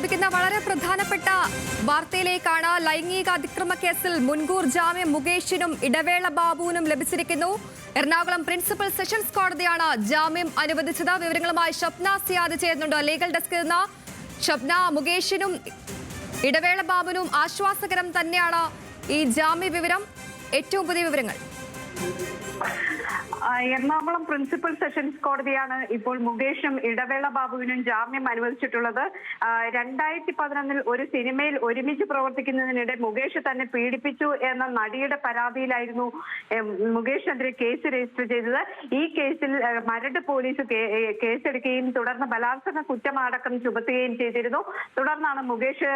ലഭിക്കുന്ന വളരെ പ്രധാനപ്പെട്ട വാർത്തയിലേക്കാണ്. ലൈംഗിക അതിക്രമ കേസിൽ മുൻകൂർ ജാമ്യം മുകേഷിനും ഇടവേള ബാബുവിനും ലഭിച്ചിരിക്കുന്നു. എറണാകുളം പ്രിൻസിപ്പൽ സെഷൻസ് കോടതിയാണ് ജാമ്യം അനുവദിച്ചത്. വിവരങ്ങളുമായി ഷബ്ന സിയാദ് ചേരുന്നുണ്ട് ലീഗൽ ഡെസ്കിൽ നിന്ന്. ഷബ്ന, മുകേഷിനും ഇടവേള ബാബുവിനും ആശ്വാസകരം തന്നെയാണ് ഈ ജാമ്യ വിവരം. ഏറ്റവും പുതിയ വിവരങ്ങൾ. എറണാകുളം പ്രിൻസിപ്പൽ സെഷൻസ് കോടതിയാണ് ഇപ്പോൾ മുകേഷും ഇടവേള ബാബുവിനും ജാമ്യം അനുവദിച്ചിട്ടുള്ളത്. 2011 ഒരു സിനിമയിൽ ഒരുമിച്ച് പ്രവർത്തിക്കുന്നതിനിടെ മുകേഷ് തന്നെ പീഡിപ്പിച്ചു എന്ന നടിയുടെ പരാതിയിലായിരുന്നു മുകേഷിനെതിരെ കേസ് രജിസ്റ്റർ ചെയ്തത്. ഈ കേസിൽ മരട് പോലീസ് കേസെടുക്കുകയും തുടർന്ന് ബലാത്സംഗ കുറ്റമടക്കം ചുമത്തുകയും ചെയ്തിരുന്നു. തുടർന്നാണ് മുകേഷ്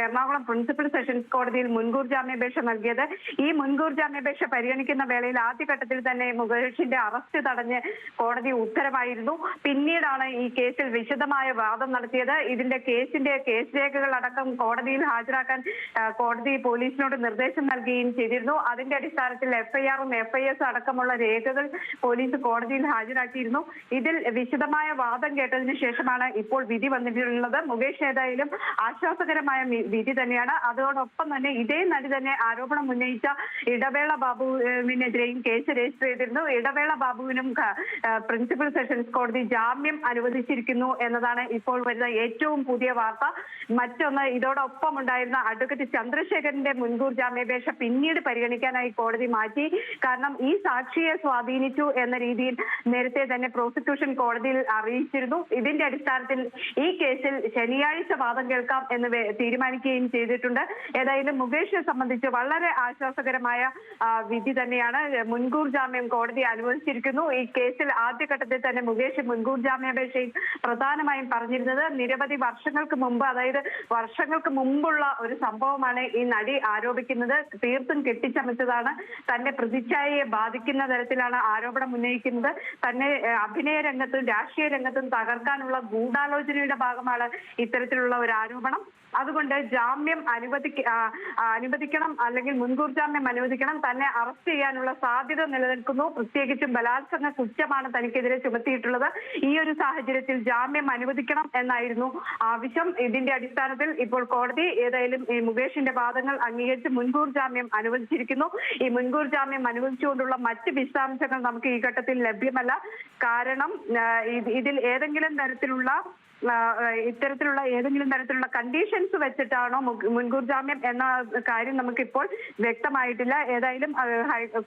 എറണാകുളം പ്രിൻസിപ്പൽ സെഷൻസ് കോടതിയിൽ മുൻകൂർ ജാമ്യാപേക്ഷ നൽകിയത്. ഈ മുൻകൂർ ജാമ്യാപേക്ഷ പരിഗണിക്കുന്ന വേളയിൽ ആദ്യഘട്ടത്തിൽ തന്നെ മുകേഷിന്റെ അറസ്റ്റ് തടഞ്ഞ് കോടതി ഉത്തരവായിരുന്നു. പിന്നീടാണ് ഈ കേസിൽ വിശദമായ വാദം നടത്തിയത്. ഇതിന്റെ കേസ് രേഖകൾ അടക്കം കോടതിയിൽ ഹാജരാക്കാൻ കോടതി പോലീസിനോട് നിർദ്ദേശം നൽകുകയും ചെയ്തിരുന്നു. അതിന്റെ അടിസ്ഥാനത്തിൽ FIR-ഉം FIS അടക്കമുള്ള രേഖകൾ പോലീസ് കോടതിയിൽ ഹാജരാക്കിയിരുന്നു. ഇതിൽ വിശദമായ വാദം കേട്ടതിന് ശേഷമാണ് ഇപ്പോൾ വിധി വന്നിട്ടുള്ളത്. മുകേഷ് ഏതായാലും ആശ്വാസകരമായ വിധി തന്നെയാണ്. അതോടൊപ്പം തന്നെ ഇതേ നടി തന്നെ ആരോപണം ഉന്നയിച്ച ഇടവേള ബാബുവിനെതിരെയും കേസ് രജിസ്റ്റർ ചെയ്തിരുന്നു. ഇടവേള ബാബുവിനും പ്രിൻസിപ്പൽ സെഷൻസ് കോടതി ജാമ്യം അനുവദിച്ചിരിക്കുന്നു എന്നതാണ് ഇപ്പോൾ വരുന്ന ഏറ്റവും പുതിയ വാർത്ത. മറ്റൊന്ന്, ഇതോടൊപ്പം ഉണ്ടായിരുന്ന അഡ്വക്കേറ്റ് ചന്ദ്രശേഖരന്റെ മുൻകൂർ ജാമ്യാപേക്ഷ പിന്നീട് പരിഗണിക്കാനായി കോടതി മാറ്റി. കാരണം ഈ സാക്ഷിയെ സ്വാധീനിച്ചു എന്ന രീതിയിൽ നേരത്തെ തന്നെ പ്രോസിക്യൂഷൻ കോടതിയിൽ അറിയിച്ചിരുന്നു. ഇതിന്റെ അടിസ്ഥാനത്തിൽ ഈ കേസിൽ ശനിയാഴ്ച വാദം കേൾക്കാം എന്ന് തീരുമാനിക്കുകയും ചെയ്തിട്ടുണ്ട്. ഏതായാലും മുകേഷിനെ സംബന്ധിച്ച് വളരെ ആശ്വാസകരമായ വിധി തന്നെയാണ്. മുൻകൂർ ജാമ്യം കോടതി അനുവദിച്ചിരിക്കുന്നു. ഈ കേസിൽ ആദ്യഘട്ടത്തിൽ തന്നെ മുകേഷ് മുൻകൂർ ജാമ്യാപേക്ഷയിൽ പ്രധാനമായും പറഞ്ഞിരുന്നത് നിരവധി വർഷങ്ങൾക്ക് മുമ്പ്, അതായത് വർഷങ്ങൾക്ക് മുമ്പുള്ള ഒരു സംഭവമാണ് ഈ നടി ആരോപിക്കുന്നത്. തീർത്തും കെട്ടിച്ചമച്ചതാണ്. തന്റെ പ്രതിച്ഛായയെ ബാധിക്കുന്ന തരത്തിലാണ് ആരോപണം ഉന്നയിക്കുന്നത്. തന്നെ അഭിനയ രംഗത്തും രാഷ്ട്രീയ രംഗത്തും തകർക്കാനുള്ള ഗൂഢാലോചനയുടെ ഭാഗമാണ് ഇത്തരത്തിലുള്ള ഒരു ആരോപണം. അതുകൊണ്ട് ജാമ്യം അനുവദിക്കണം, അല്ലെങ്കിൽ മുൻകൂർ ജാമ്യം അനുവദിക്കണം. തന്നെ അറസ്റ്റ് ചെയ്യാനുള്ള സാധ്യത നിലനിൽക്കുന്നു. പ്രത്യേകിച്ചും ബലാത്സംഗ കുറ്റമാണ് തനിക്കെതിരെ ചുമത്തിയിട്ടുള്ളത്. ഈ ഒരു സാഹചര്യത്തിൽ ജാമ്യം അനുവദിക്കണം എന്നായിരുന്നു ആവശ്യം. ഇതിന്റെ അടിസ്ഥാനത്തിൽ ഇപ്പോൾ കോടതി ഏതായാലും ഈ മുകേഷിന്റെ വാദങ്ങൾ അംഗീകരിച്ച് മുൻകൂർ ജാമ്യം അനുവദിച്ചിരിക്കുന്നു. ഈ മുൻകൂർ ജാമ്യം അനുവദിച്ചുകൊണ്ടുള്ള മറ്റ് വിശദാംശങ്ങൾ നമുക്ക് ഈ ഘട്ടത്തിൽ ലഭ്യമല്ല. കാരണം ഇതിൽ ഇത്തരത്തിലുള്ള ഏതെങ്കിലും തരത്തിലുള്ള കണ്ടീഷൻസ് വെച്ചിട്ടാണോ മുൻകൂർ ജാമ്യം എന്ന കാര്യം നമുക്കിപ്പോൾ വ്യക്തമായിട്ടില്ല. ഏതായാലും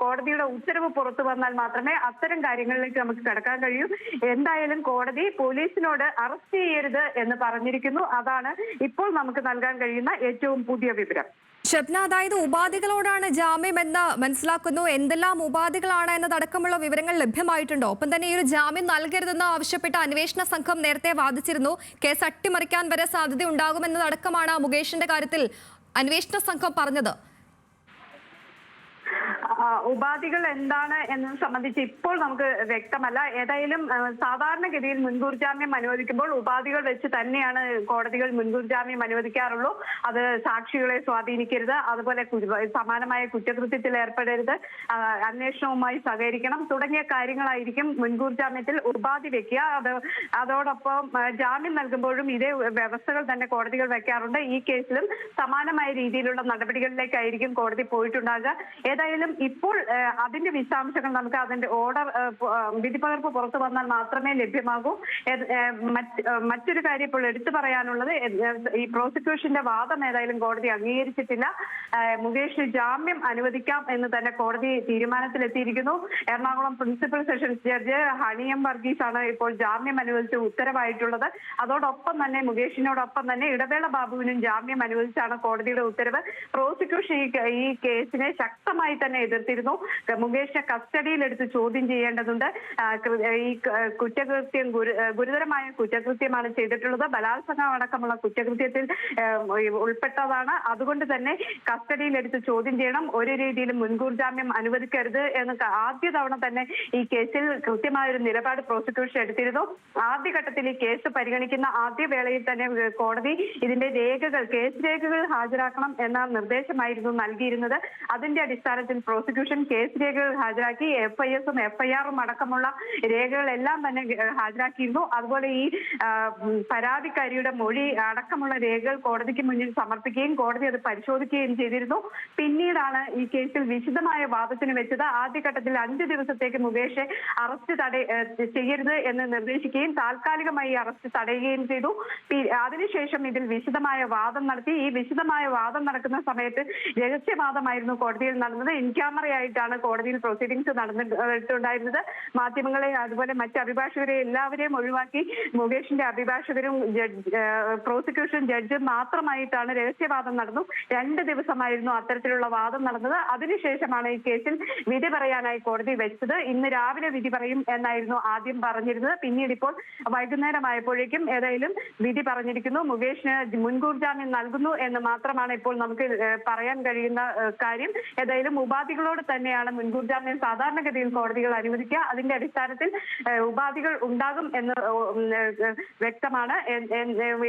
കോടതിയുടെ ഉത്തരവ് പുറത്തു വന്നാൽ മാത്രമേ അത്തരം കാര്യങ്ങളിലേക്ക് നമുക്ക് കടക്കാൻ കഴിയൂ. എന്തായാലും കോടതി പോലീസിനോട് അറസ്റ്റ് ചെയ്യരുത് എന്ന് പറഞ്ഞിരിക്കുന്നു. അതാണ് ഇപ്പോൾ നമുക്ക് നൽകാൻ കഴിയുന്ന ഏറ്റവും പുതിയ വിവരം. ഷബ്ന, അതായത് ഉപാധികളോടാണ് ജാമ്യം എന്ന് മനസ്സിലാക്കുന്നു. എന്തെല്ലാം ഉപാധികളാണ് എന്നതടക്കമുള്ള വിവരങ്ങൾ ലഭ്യമായിട്ടുണ്ടോ? ഒപ്പം തന്നെ ഈ ഒരു ജാമ്യം നൽകരുതെന്ന് ആവശ്യപ്പെട്ട അന്വേഷണ സംഘം നേരത്തെ വാദിച്ചിരുന്നു. കേസ് അട്ടിമറിക്കാൻ വരെ സാധ്യത ഉണ്ടാകുമെന്നതടക്കമാണ് മുകേഷിന്റെ കാര്യത്തിൽ അന്വേഷണ സംഘം പറഞ്ഞത്. ഉപാധികൾ എന്താണ് എന്നത് സംബന്ധിച്ച് ഇപ്പോൾ നമുക്ക് വ്യക്തമല്ല. ഏതായാലും സാധാരണഗതിയിൽ മുൻകൂർ ജാമ്യം അനുവദിക്കുമ്പോൾ ഉപാധികൾ വെച്ച് തന്നെയാണ് കോടതികൾ മുൻകൂർ ജാമ്യം അനുവദിക്കാറുള്ളൂ. അത് സാക്ഷികളെ സ്വാധീനിക്കരുത്, അതുപോലെ സമാനമായ കുറ്റകൃത്യത്തിൽ ഏർപ്പെടരുത്, അന്വേഷണവുമായി സഹകരിക്കണം തുടങ്ങിയ കാര്യങ്ങളായിരിക്കും മുൻകൂർ ജാമ്യത്തിൽ ഉപാധി വെക്കുക. അതോടൊപ്പം ജാമ്യം നൽകുമ്പോഴും ഇതേ വ്യവസ്ഥകൾ തന്നെ കോടതികൾ വെക്കാറുണ്ട്. ഈ കേസിലും സമാനമായ രീതിയിലുള്ള നടപടികളിലേക്കായിരിക്കും കോടതി പോയിട്ടുണ്ടാകുക. ഏതായാലും ഇപ്പോൾ അതിന്റെ വിശദാംശങ്ങൾ നമുക്ക് അതിന്റെ ഓർഡർ വിധിപകർപ്പ് പുറത്തു വന്നാൽ മാത്രമേ ലഭ്യമാകൂ. മറ്റൊരു കാര്യം ഇപ്പോൾ എടുത്തു പറയാനുള്ളത്, ഈ പ്രോസിക്യൂഷന്റെ വാദം ഏതായാലും കോടതി അംഗീകരിച്ചിട്ടില്ല. മുകേഷിന് ജാമ്യം അനുവദിക്കാം എന്ന് തന്നെ കോടതി തീരുമാനത്തിലെത്തിയിരിക്കുന്നു. എറണാകുളം പ്രിൻസിപ്പൽ സെഷൻസ് ജഡ്ജ് ഹണിയം വർഗീസ് ആണ് ഇപ്പോൾ ജാമ്യം അനുവദിച്ച് ഉത്തരവായിട്ടുള്ളത്. അതോടൊപ്പം തന്നെ മുകേഷിനോടൊപ്പം തന്നെ ഇടവേള ബാബുവിനും ജാമ്യം അനുവദിച്ചാണ് കോടതിയുടെ ഉത്തരവ്. പ്രോസിക്യൂഷൻ ഈ കേസിനെ ശക്തമായി തന്നെ എതിർത്തിരുന്നു. മുകേഷിനെ കസ്റ്റഡിയിലെടുത്ത് ചോദ്യം ചെയ്യേണ്ടതുണ്ട്. ഈ കുറ്റകൃത്യം ഗുരുതരമായ കുറ്റകൃത്യമാണ് ചെയ്തിട്ടുള്ളത്. ബലാത്സംഗം അടക്കമുള്ള കുറ്റകൃത്യത്തിൽ ഉൾപ്പെട്ടതാണ്. അതുകൊണ്ട് തന്നെ കസ്റ്റഡിയിലെടുത്ത് ചോദ്യം ചെയ്യണം. ഒരു രീതിയിലും മുൻകൂർ ജാമ്യം അനുവദിക്കരുത് എന്ന് ആദ്യ തവണ തന്നെ ഈ കേസിൽ കൃത്യമായൊരു നിലപാട് പ്രോസിക്യൂഷൻ എടുത്തിരുന്നു. ആദ്യഘട്ടത്തിൽ ഈ കേസ് പരിഗണിക്കുന്ന ആദ്യ വേളയിൽ തന്നെ കോടതി ഇതിന്റെ കേസ് രേഖകൾ ഹാജരാക്കണം എന്ന നിർദ്ദേശമായിരുന്നു നൽകിയിരുന്നത്. അതിന്റെ അടിസ്ഥാനത്തിൽ പ്രോസിക്യൂഷൻ കേസ് രേഖകൾ ഹാജരാക്കി. FIS-ഉം FIR-ഉം അടക്കമുള്ള രേഖകളെല്ലാം തന്നെ ഹാജരാക്കിയിരുന്നു. അതുപോലെ ഈ പരാതിക്കാരിയുടെ മൊഴി അടക്കമുള്ള രേഖകൾ കോടതിക്ക് മുന്നിൽ സമർപ്പിക്കുകയും കോടതി അത് പരിശോധിക്കുകയും ചെയ്തിരുന്നു. പിന്നീടാണ് ഈ കേസിൽ വിശദമായ വാദത്തിന് വെച്ചത്. ആദ്യഘട്ടത്തിൽ 5 ദിവസത്തേക്ക് മുകേഷെ അറസ്റ്റ് ചെയ്യരുത് എന്ന് നിർദ്ദേശിക്കുകയും താൽക്കാലികമായി അറസ്റ്റ് തടയുകയും ചെയ്തു. അതിനുശേഷം ഇതിൽ വിശദമായ വാദം നടത്തി. ഈ വിശദമായ വാദം നടക്കുന്ന സമയത്ത് രഹസ്യവാദമായിരുന്നു കോടതിയിൽ നടന്നത്. ഇൻ ക്യാമറയായിട്ടാണ് കോടതിയിൽ പ്രൊസീഡിംഗ്സ് നടന്നിട്ടുണ്ടായിരുന്നത്. മാധ്യമങ്ങളെ അതുപോലെ മറ്റ് അഭിഭാഷകരെ എല്ലാവരെയും ഒഴിവാക്കി മുകേഷിന്റെ അഭിഭാഷകരും പ്രോസിക്യൂഷൻ ജഡ്ജും മാത്രമായിട്ടാണ് രഹസ്യവാദം നടന്നു. 2 ദിവസമായിരുന്നു അത്തരത്തിലുള്ള വാദം നടന്നത്. അതിനുശേഷമാണ് ഈ കേസിൽ വിധി പറയാനായി കോടതി വെച്ചത്. ഇന്ന് രാവിലെ വിധി പറയും എന്നായിരുന്നു ആദ്യം പറഞ്ഞിരുന്നത്. പിന്നീട് ഇപ്പോൾ വൈകുന്നേരമായപ്പോഴേക്കും ഏതായാലും വിധി പറഞ്ഞിരിക്കുന്നു. മുകേഷിന് മുൻകൂർ ജാമ്യം നൽകുന്നു എന്ന് മാത്രമാണ് ഇപ്പോൾ നമുക്ക് പറയാൻ കഴിയുന്ന കാര്യം. ഏതായാലും ഉപാധികളോട് തന്നെയാണ് മുൻകൂർ ജാമ്യം സാധാരണഗതിയിൽ കോടതികൾ അനുവദിക്കുക. അതിന്റെ അടിസ്ഥാനത്തിൽ ഉപാധികൾ ഉണ്ടാകും എന്ന് വ്യക്തമാണ്.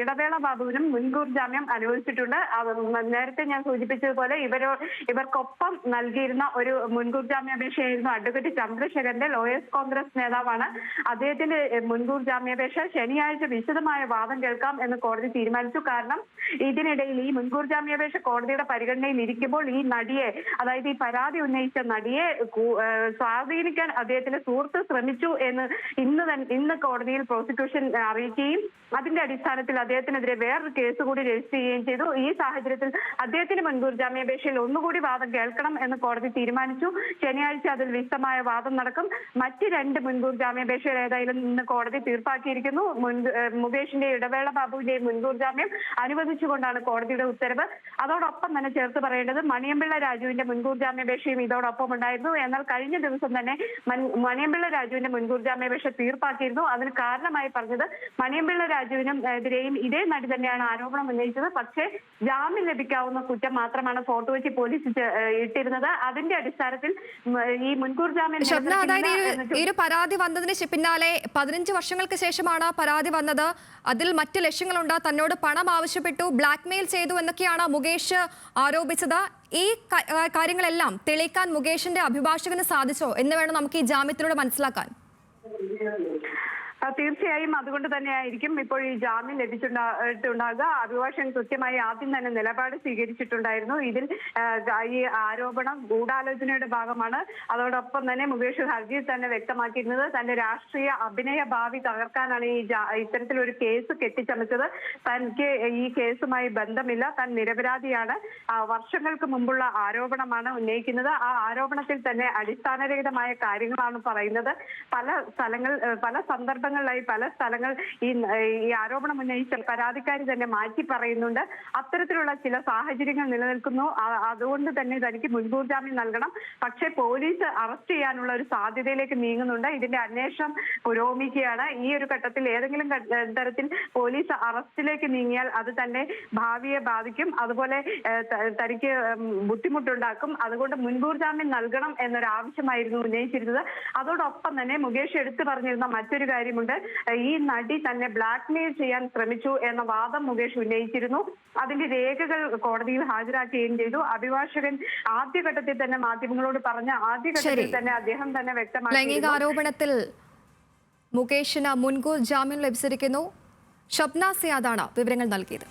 ഇടവേള ബാബുവിനും മുൻകൂർ ജാമ്യം അനുവദിച്ചിട്ടുണ്ട്. നേരത്തെ ഞാൻ സൂചിപ്പിച്ചതുപോലെ ഇവർക്കൊപ്പം നൽകിയിരുന്ന ഒരു മുൻകൂർ ജാമ്യാപേക്ഷയായിരുന്നു അഡ്വക്കേറ്റ് ചന്ദ്രശേഖരന്റെ. ലോയേഴ്സ് കോൺഗ്രസ് നേതാവാണ്. അദ്ദേഹത്തിന്റെ മുൻകൂർ ജാമ്യാപേക്ഷ ശനിയാഴ്ച വിശദമായ വാദം കേൾക്കാം എന്ന് കോടതി തീരുമാനിച്ചു. കാരണം ഇതിനിടയിൽ ഈ മുൻകൂർ ജാമ്യാപേക്ഷ കോടതിയുടെ പരിഗണനയിൽ ഇരിക്കുമ്പോൾ ഈ നടിയെ, അതായത് ഈ പരാതി ഉന്നയിച്ച നടിയെ സ്വാധീനിക്കാൻ അദ്ദേഹത്തിന്റെ സുഹൃത്ത് ശ്രമിച്ചു എന്ന് ഇന്ന് കോടതിയിൽ പ്രോസിക്യൂഷൻ അറിയിക്കുകയും അതിന്റെ അടിസ്ഥാനത്തിൽ അദ്ദേഹത്തിനെതിരെ വേറൊരു കേസ് കൂടി രജിസ്റ്റർ ചെയ്യുകയും ചെയ്തു. ഈ സാഹചര്യത്തിൽ അദ്ദേഹത്തിന് മുൻകൂർ ജാമ്യാപേക്ഷയിൽ ഒന്നുകൂടി വാദം കേൾക്കണം എന്ന് കോടതി തീരുമാനിച്ചു. ശനിയാഴ്ച അതിൽ വിശദമായ വാദം നടക്കും. മറ്റ് 2 മുൻകൂർ ജാമ്യാപേക്ഷകൾ ഏതായാലും ഇന്ന് കോടതി തീർപ്പാക്കിയിരിക്കുന്നു. മുകേഷിന്റെ ഇടവേള ബാബുവിന്റെയും മുൻകൂർ ജാമ്യം അനുവദിച്ചുകൊണ്ടാണ് കോടതിയുടെ ഉത്തരവ്. അതോടൊപ്പം തന്നെ ചേർത്ത് പറയേണ്ടത് മണിയമ്പിള്ള രാജുവിന്റെ മുൻകൂർ ജാമ്യാപേക്ഷയും ഇതോടൊപ്പം ഉണ്ടായിരുന്നു. എന്നാൽ കഴിഞ്ഞ ദിവസം തന്നെ മണിയമ്പിള്ള രാജുവിന്റെ മുൻകൂർ ജാമ്യാപേക്ഷ തീർപ്പാക്കിയിരുന്നു. അതിന് കാരണമായി പറഞ്ഞത് മണിയമ്പിള്ള രാജുവിനും എതിരെയും ഇതേ നടി തന്നെയാണ് ആരോപണം ഉന്നയിച്ചത്. പക്ഷേ ജാമ്യം ലഭിക്കാവുന്ന കുറ്റം മാത്രമാണ് ഫോട്ടോ വെച്ച് പോലീസ് ഇട്ടിരുന്നത്. അതിന്റെ അടിസ്ഥാനത്തിൽ ഈ മുൻകൂർ ജാമ്യം ഈ ഒരു പരാതി വന്നതിന് പിന്നാലെ 15 വർഷങ്ങൾക്ക് ശേഷമാണ് പരാതി വന്നത്. അതിൽ മറ്റ് ലക്ഷ്യങ്ങളുണ്ട്. തന്നോട് പണം ആവശ്യപ്പെട്ടു, ബ്ലാക്ക്മെയിൽ ചെയ്തു എന്നൊക്കെയാണ് മുകേഷ് ആരോപിച്ചത്. ഈ കാര്യങ്ങളെല്ലാം തെളിയിക്കാൻ മുകേഷിന്റെ അഭിഭാഷകന് സാധിച്ചോ എന്ന് വേണം നമുക്ക് ഈ ജാമ്യത്തിലൂടെ മനസ്സിലാക്കാൻ. തീർച്ചയായും അതുകൊണ്ട് തന്നെയായിരിക്കും ഇപ്പോൾ ഈ ജാമ്യം ലഭിച്ചിട്ടുണ്ടാകുക. അഭിഭാഷകൻ കൃത്യമായി ആദ്യം തന്നെ നിലപാട് സ്വീകരിച്ചിട്ടുണ്ടായിരുന്നു. ഇതിൽ ഈ ആരോപണം ഗൂഢാലോചനയുടെ ഭാഗമാണ്. അതോടൊപ്പം തന്നെ മുകേഷ് ഹർജിയിൽ തന്നെ വ്യക്തമാക്കിയിരുന്നത് തന്റെ രാഷ്ട്രീയ അഭിനയ ഭാവി തകർക്കാനാണ് ഇത്തരത്തിലൊരു കേസ് കെട്ടിച്ചമച്ചത്. തനിക്ക് ഈ കേസുമായി ബന്ധമില്ല, താൻ നിരപരാധിയാണ്, വർഷങ്ങൾക്ക് മുമ്പുള്ള ആരോപണമാണ് ഉന്നയിക്കുന്നത്. ആ ആരോപണത്തിൽ തന്നെ അടിസ്ഥാനരഹിതമായ കാര്യങ്ങളാണ് പറയുന്നത്. പല സന്ദർഭങ്ങളിലായി പല സ്ഥലങ്ങൾ ഈ ആരോപണം ഉന്നയിച്ച പരാതിക്കാരി തന്നെ മാറ്റി പറയുന്നുണ്ട്. അത്തരത്തിലുള്ള ചില സാഹചര്യങ്ങൾ നിലനിൽക്കുന്നു. അതുകൊണ്ട് തന്നെ തനിക്ക് മുൻകൂർ ജാമ്യം നൽകണം. പക്ഷേ പോലീസ് അറസ്റ്റ് ചെയ്യാനുള്ള ഒരു സാധ്യതയിലേക്ക് നീങ്ങുന്നുണ്ട്. ഇതിന്റെ അന്വേഷണം പുരോഗമിക്കുകയാണ്. ഈ ഒരു ഘട്ടത്തിൽ ഏതെങ്കിലും തരത്തിൽ പോലീസ് അറസ്റ്റിലേക്ക് നീങ്ങിയാൽ അത് തന്നെ ഭാവിയെ ബാധിക്കും. അതുപോലെ തനിക്ക് ബുദ്ധിമുട്ടുണ്ടാക്കും. അതുകൊണ്ട് മുൻകൂർ ജാമ്യം നൽകണം എന്നൊരു ആവശ്യമായിരുന്നു ഉന്നയിച്ചിരുന്നത്. അതോടൊപ്പം തന്നെ മുകേഷ് എടുത്തു പറഞ്ഞിരുന്ന മറ്റൊരു കാര്യമുണ്ട്. ഈ നടി തന്നെ ബ്ലാക്ക്മെയിൽ ചെയ്യാൻ ശ്രമിച്ചു എന്ന വാദം മുകേഷ് ഉന്നയിച്ചിരുന്നു. അതിന്റെ രേഖകൾ കോടതിയിൽ ഹാജരാക്കുകയും ചെയ്തു. അഭിഭാഷകൻ ആദ്യഘട്ടത്തിൽ തന്നെ മാധ്യമങ്ങളോട് പറഞ്ഞ ആദ്യഘട്ടത്തിൽ തന്നെ അദ്ദേഹം തന്നെ വ്യക്തമാക്കി ലൈംഗിക ആരോപണത്തിൽ മുകേഷിന് മുൻകൂർ ജാമ്യം ലഭിച്ചിരിക്കുന്നു. ഷബ്ന സിയാദാണ് വിവരങ്ങൾ നൽകിയത്.